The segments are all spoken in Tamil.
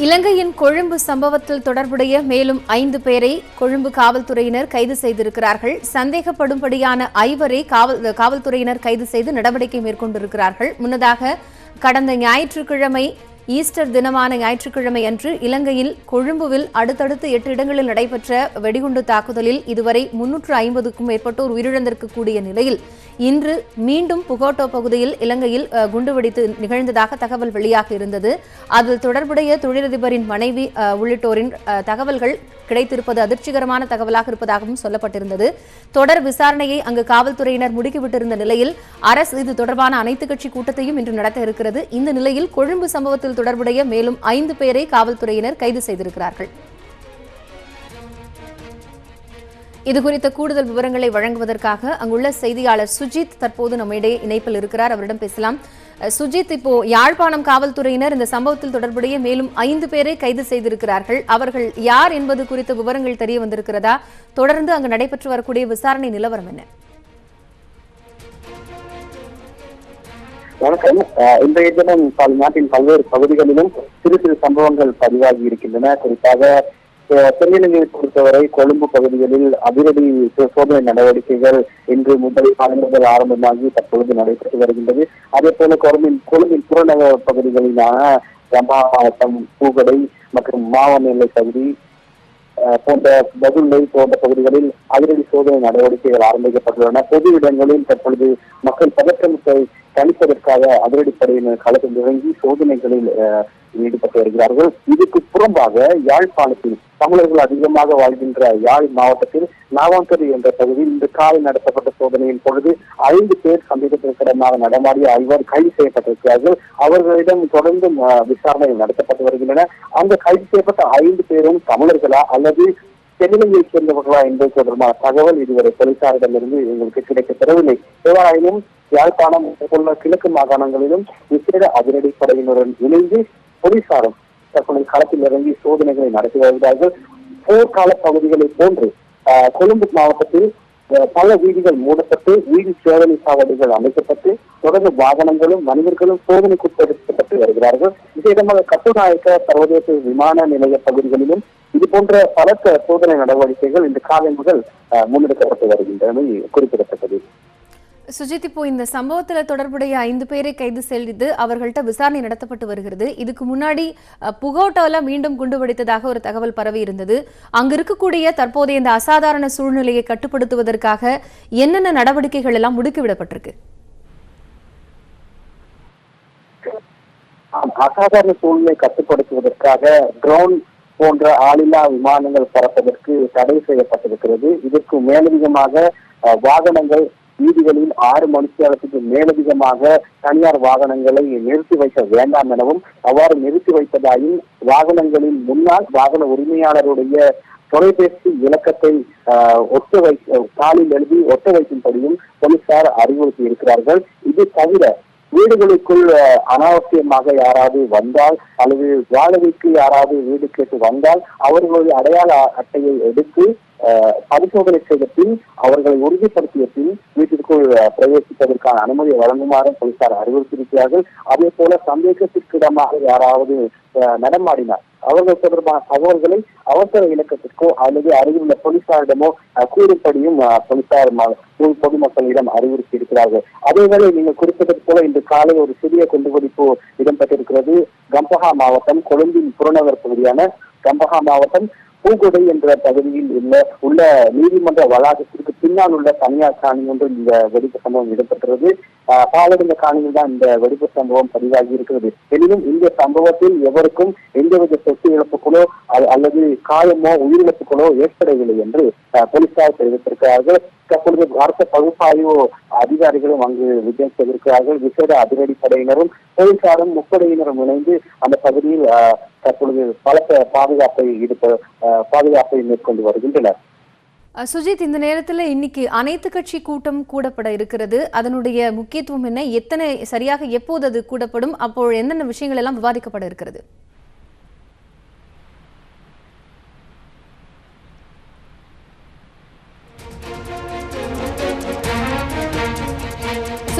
இலங்கையின் கொழும்பு சம்பவத்தில் தொடர்புடைய மேலும் 5 பேரை கொழும்பு காவல்துறையினர் கைது செய்திருக்கிறார்கள். சந்தேகப்படும்படியான 5 காவல்துறையினர் கைது செய்து நடவடிக்கை மேற்கொண்டிருக்கிறார்கள். முன்னதாக கடந்த ஞாயிற்றுக்கிழமை ஈஸ்டர் தினமான ஞாயிற்றுக்கிழமை அன்று இலங்கையில் கொழும்புவில் அடுத்தடுத்து 8 இடங்களில் நடைபெற்ற வெடிகுண்டு தாக்குதலில் இதுவரை 350க்கும் மேற்பட்டோர் உயிரிழந்திருக்கக்கூடிய நிலையில் இன்று மீண்டும் புகோட்டோ பகுதியில் இலங்கையில் குண்டுவெடித்து நிகழ்ந்ததாக தகவல் வெளியாக இருந்தது. அதில் தொடர்புடைய தொழிலதிபரின் மனைவி உள்ளிட்டோரின் தகவல்கள் கிடைத்திருப்பது அதிர்ச்சிகரமான தகவலாக இருப்பதாகவும் சொல்லப்பட்டிருந்தது. தொடர் விசாரணையை அங்கு காவல்துறையினர் முடுக்கிவிட்டிருந்த நிலையில் அரசு இது தொடர்பான அனைத்து கட்சி கூட்டத்தையும் இன்று நடத்த இருக்கிறது. இந்த நிலையில் கொழும்பு சம்பவத்தில் தொடர்புடைய மேலும் 5 பேரை காவல்துறையினர் கைது செய்திருக்கிறார்கள். இதுகுறித்த கூடுதல் விவரங்களை வழங்குவதற்காக அங்குள்ள செய்தியாளர் சுஜித் தற்போது நம்மிடையே இணைப்பில் இருக்கிறார். அவரிடம் பேசலாம். சுஜித், இப்போ யாழ்ப்பாணம் காவல்துறையினர் இந்த சம்பவத்தில் தொடர்புடைய மேலும் 5 பேரை கைது செய்திருக்கிறார்கள். அவர்கள் யார் என்பது குறித்த விவரங்கள் தெரிய வந்திருக்கிறதா? தொடர்ந்து அங்கு நடைபெற்று வரக்கூடிய விசாரணை நிலவரம் என்ன? வணக்கம். இன்றைய தினம் நாட்டின் பல்வேறு பகுதிகளிலும் சிறு சிறு சம்பவங்கள் பதிவாகி இருக்கின்றன. குறிப்பாக தென்னிலங்கையை பொறுத்தவரை கொழும்பு பகுதிகளில் அதிரடி சோதனை நடவடிக்கைகள் இன்று முதல் ஆரம்பமாகி தற்பொழுது நடைபெற்று வருகின்றது. அதே போல கொழும்பின் புறநகர் பகுதிகளிலான ரம்பா மாவட்டம், பூகடை மற்றும் மாவட்ட எல்லை பகுதி போன்ற பதுளை போன்ற பகுதிகளில் அதிரடி சோதனை நடவடிக்கைகள் ஆரம்பிக்கப்பட்டுள்ளன. பொது இடங்களில் தற்பொழுது மக்கள் பதற்றத்தை தணிப்பதற்காக அதிரடிப்படையினர் களத்தில் இறங்கி சோதனைகளில் ஈடுபட்டு வருகிறார்கள். இதுக்கு புறம்பாக யாழ்ப்பாணத்தில் தமிழர்கள் அதிகமாக வாழ்கின்ற யாழ் மாவட்டத்தில் நாவாங்கரி என்ற பகுதியில் இன்று காலை நடத்தப்பட்ட சோதனையின் பொழுது 5 பேர் சந்தேகத்திற்கிடமாக நடமாடிய 5 கைது செய்யப்பட்டிருக்கிறார்கள். அவர்களிடம் தொடர்ந்து விசாரணைகள் நடத்தப்பட்டு வருகின்றன. அந்த கைது செய்யப்பட்ட 5 பேரும் தமிழர்களா அல்லது தென்னிலங்கையை சேர்ந்தவர்களா என்பது தொடர்பான தகவல் இதுவரை போலீசாரிடமிருந்து எங்களுக்கு கிடைக்கப்பெறவில்லை. எவ்வாறாயினும் யாழ்ப்பாணம் உள்ள கிழக்கு மாகாணங்களிலும் விசேட அதிரடிப்படையினருடன் இணைந்து போலீசாரும் தற்போது களத்தில் இறங்கி சோதனைகளை நடத்தி வருகிறார்கள். போர்க்கால பகுதிகளை போன்று கொழும்பு மாவட்டத்தில் பல வீதிகள் மூடப்பட்டு வீதி சோதனை சாவடிகள் அமைக்கப்பட்டு தொடர்ந்து வாகனங்களும் மனிதர்களும் சோதனைக்குட்படுத்தப்பட்டு வருகிறார்கள். விசேடமாக கட்டுநாயக்க சர்வதேச விமான நிலைய பகுதிகளிலும் இது போன்ற பலத்த சோதனை நடவடிக்கைகள் இன்று காலை முதல் முன்னெடுக்கப்பட்டு வருகின்றன குறிப்பிடத்தக்கது. சுஜித், இப்போ இந்த சம்பவத்தில் தொடர்புடைய 5 பேரை கைது செய்து அவர்கள்ட்ட விசாரணை நடத்தப்பட்டு வருகிறது. இதுக்கு முன்னாடி புகோட்டோல மீண்டும் குண்டு வெடித்ததாக ஒரு தகவல் பரவி இருந்தது. அங்கு இருக்கக்கூடிய தற்போதைய இந்த அசாதாரண சூழ்நிலையை கட்டுப்படுத்துவதற்காக என்னென்ன நடவடிக்கைகள் எல்லாம் முடுக்கிவிடப்பட்டிருக்கு? அசாதாரண சூழ்நிலை கட்டுப்படுத்துவதற்காக ட்ரோன் போன்ற ஆளில்லா விமானங்கள் பறப்பதற்கு தடை செய்யப்பட்டிருக்கிறது. இதற்கு மேலதிகமாக வாகனங்கள் வீதிகளில் 6 மணித்தியாலத்துக்கு மேலதிகமாக தனியார் வாகனங்களை நிறுத்தி வைக்க வேண்டாம் எனவும், அவ்வாறு நிறுத்தி வைப்பதாயும் வாகனங்களின் முன்னால் வாகன உரிமையாளருடைய தொலைபேசி இலக்கத்தை தாளில் எழுதி ஒட்ட வைக்கும்படியும் போலீசார் அறிவுறுத்தி இருக்கிறார்கள். இது தவிர வீடுகளுக்குள் அனாவசியமாக யாராவது வந்தால் அல்லது வாடகைக்கு யாராவது வீடு கேட்டு வந்தால் அவர்களுடைய அடையாள அட்டையை எடுத்து பரிசோதனை செய்த பின் அவர்களை உறுதிப்படுத்திய பின் வீட்டிற்குள் பிரவேசிப்பதற்கான அனுமதியை வழங்குமாறு போலீசார் அறிவுறுத்தியிருக்கிறார்கள். அதே போல சந்தேகத்திற்கிடமாக யாராவது நடமாடினார் அவர்கள் தொடர்பான தகவல்களை அவசர இலக்கத்திற்கோ அல்லது அருகிலுள்ள போலீசாரிடமோ கூறும்படியும் போலீசார் பொதுமக்களிடம் அறிவுறுத்தி இருக்கிறார்கள். அதேவேளை நீங்கள் குறிப்பிட்டது போல இன்று காலை ஒரு சிறிய குண்டுவெடிப்பு இடம்பெற்றிருக்கிறது. கம்பஹா மாவட்டம், கொழும்பின் புறநகர் பகுதியான கம்பஹா மாவட்டம் பூகொடை என்ற பகுதியில் உள்ள நீதிமன்ற வளாகத்திற்கு பின்னால் உள்ள தனியார் காணி ஒன்றில் இந்த வெடிப்பு சம்பவம் இடம்பெற்றது. பாலடைந்த காணியில் தான் இந்த வெடிப்பு சம்பவம் பதிவாகி இருக்கிறது. எனினும் இந்த சம்பவத்தில் எவருக்கும் எந்தவித சொத்து இழப்புகளோ அல்லது காயமோ உயிரிழப்புகளோ ஏற்படவில்லை என்று போலீசார் தெரிவித்திருக்கிறார்கள். தற்பொழுது அரச பகுப்பாய்வு அதிகாரிகளும் அங்கு விஜயம் செய்திருக்கிறார்கள். விசேட அதிரடிப்படையினரும் போலீசாரும் முப்படையினரும் இணைந்து அந்த பகுதியில் தற்பொழுது பலத்த பாதுகாப்பை மேற்கொண்டு வருகின்றனர். சுஜித், இந்த நேரத்தில் இன்னைக்கு அனைத்து கட்சி கூட்டம் கூடப்பட இருக்கிறது. அதனுடைய முக்கியத்துவம் என்ன? எத்தனை சரியாக எப்போது அது கூடப்படும்? அப்போ என்னென்ன விஷயங்கள் எல்லாம் விவாதிக்கப்பட இருக்கிறது?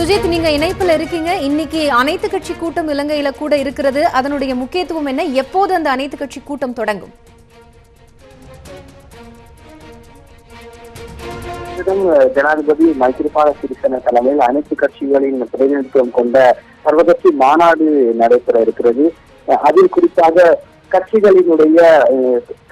சுஜித், நீங்க இணைப்புல இருக்கீங்க. இன்னைக்கு அனைத்து கட்சி கூட்டம் இலங்கையில கூட இருக்கிறது. அதனுடைய முக்கியத்துவம் என்ன? எப்போது அந்த அனைத்து கட்சி கூட்டம் தொடங்கும்? ஜனாதிபதி மைத்ரிபால சிறிசேன தலைமையில் அனைத்து கட்சிகளின் பிரதிநிதித்துவம் கொண்ட சர்வகட்சி மாநாடு நடைபெற இருக்கிறது. அதில் குறிப்பாக கட்சிகளினுடைய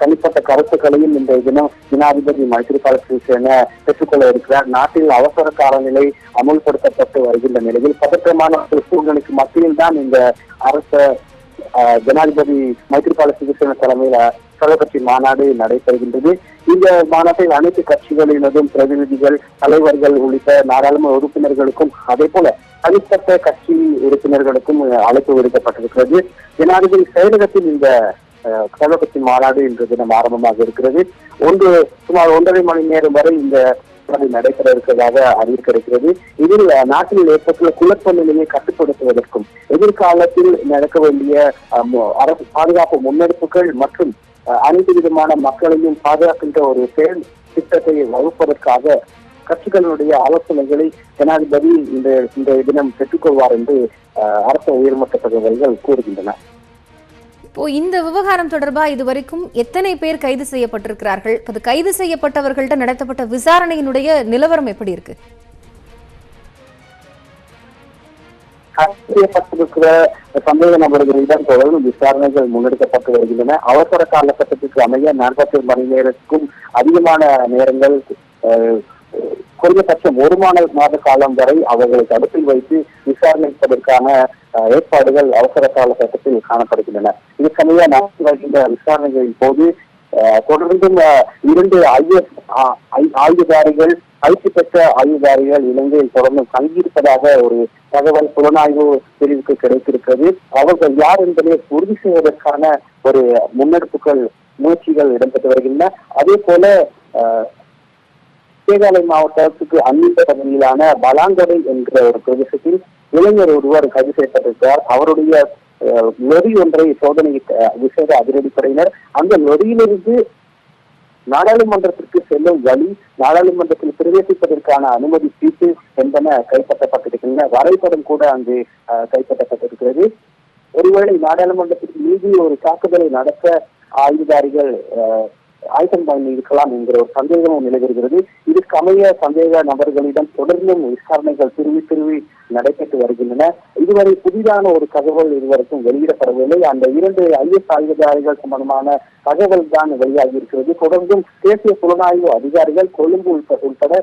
தனிப்பட்ட கருத்துக்களையும் இந்த தினம் ஜனாதிபதி மைத்ரிபால சிறிசேன பெற்றுக்கொள்ள இருக்கிறார். நாட்டில் அவசர காலநிலை அமுல்படுத்தப்பட்டு வருகின்ற நிலையில் பதற்றமான சூழ்நிலைக்கு மத்தியில் தான் இந்த அரச ஜனாதிபதி மைத்ரிபால சிறிசேன தலைமையில் சர்வகட்சி மாநாடு நடைபெறுகின்றது. இந்த மாநாட்டில் அனைத்து கட்சிகளினதும் பிரதிநிதிகள், தலைவர்கள் உள்ளிட்ட நாடாளுமன்ற உறுப்பினர்களுக்கும் அதே போல தனிப்பட்ட கட்சி உறுப்பினர்களுக்கும் அழைப்பு விடுக்கப்பட்டிருக்கிறது. ஜனாதிபதி செயலகத்தில் இந்த சர்வகட்சி மாநாடு இன்று தினம் ஆரம்பமாக இருக்கிறது. சுமார் 1.5 மணி நேரம் வரை இந்த நடைபெற இருக்கிறதாக அறிவிக்கிறது. இதில் நாட்டில் ஏற்பட்டுள்ள குழப்ப நிலையை கட்டுப்படுத்துவதற்கும் எதிர்காலத்தில் நடக்க வேண்டிய அரசு பாதுகாப்பு முன்னெடுப்புகள் மற்றும் அனைத்து விதமான மக்களையும் பாதுகாக்கின்ற ஒரு செயல் திட்டத்தை வகுப்பதற்காக கட்சிகளுடைய ஆலோசனைகளை ஜனாதிபதி இந்த தினம் பெற்றுக்கொள்வார் என்று அரசு உயர்மட்ட தகவல்கள் கூறுகின்றன. இப்போ இந்த விவகாரம் தொடர்பா இதுவரைக்கும் எத்தனை பேர் கைது செய்யப்பட்டிருக்கிறார்கள்? கைது செய்யப்பட்டவர்கள்ட்ட நடத்தப்பட்ட விசாரணையினுடைய நிலவரம் எப்படி இருக்கு? செய்யப்பட்டிருக்கிற சந்தேக நபர்களிடம் தொடர்ந்து விசாரணைகள் முன்னெடுக்கப்பட்டு வருகின்றன. அவசர காலகட்டத்திற்கு அமைய 40 மணி நேரத்துக்கும் அதிகமான நேரங்கள், குறைந்தபட்சம் 1 மாத காலம் வரை அவர்களை தடுப்பில் வைத்து விசாரணைப்பதற்கான ஏற்பாடுகள் அவசர காலகட்டத்தில் காணப்படுகின்றன. இதற்கமைய நடத்தி வருகின்ற விசாரணைகளின் போது தொடர்ந்தும் 2 ஆயுததாரிகள், பயிற்சி பெற்ற ஆயுததாரிகள் இலங்கையில் தொடர்ந்து தங்கியிருப்பதாக ஒரு தகவல் புலனாய்வு பிரிவுக்கு கிடைத்திருக்கிறது. அவர்கள் யார் என்பதை உறுதி செய்வதற்கான ஒரு முயற்சிகள் இடம்பெற்று வருகின்றன. அதே போல மேகாலய மாவட்டத்துக்கு அண்மித்த பகுதியிலான பலாங்கொடை என்ற ஒரு பிரதேசத்தில் இளைஞர் ஒருவர் கைது செய்யப்பட்டிருக்கிறார். அவருடைய லொரி ஒன்றை சோதனை விசேட அதிரடிப்படையினர் அந்த லொரியிலிருந்து நாடாளுமன்றத்திற்கு செல்லும் வழி, நாடாளுமன்றத்தில் பிரவேசிப்பதற்கான அனுமதி சீட்டு என்பன கைப்பற்றப்பட்டிருக்கின்றன. வரைபடம் கூட அங்கு கைப்பற்றப்பட்டிருக்கிறது. ஒருவேளை நாடாளுமன்றத்திற்கு மீது ஒரு தாக்குதலை நடத்த ஆயுததாரிகள் ஆயுதம் பண்ணி இருக்கலாம் என்கிற ஒரு சந்தேகமும் நிலவுகிறது. இதற்கு அமைய சந்தேக நபர்களிடம் தொடர்ந்தும் விசாரணைகள் திருவி நடைபெற்று வருகின்றன. இதுவரை புதிதான ஒரு தகவல் இதுவரைக்கும் வெளியிடப்படவில்லை. அந்த 2 IS ஆயுததாரிகள் சம்பந்தமான தகவல் தான் வெளியாகி இருக்கிறது. தொடர்ந்தும் தேசிய புலனாய்வு அதிகாரிகள் கொழும்பு உட்பட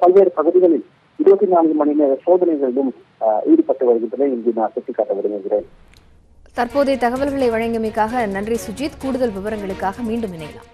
பல்வேறு பகுதிகளில் 24 மணி நேர சோதனைகளிலும் ஈடுபட்டு வருகின்றன என்று நான் சுட்டிக்காட்ட விரும்புகிறேன். தற்போதைய தகவல்களை வழங்கியமைக்காக நன்றி சுஜித். கூடுதல் விவரங்களுக்காக மீண்டும் இணையலாம்.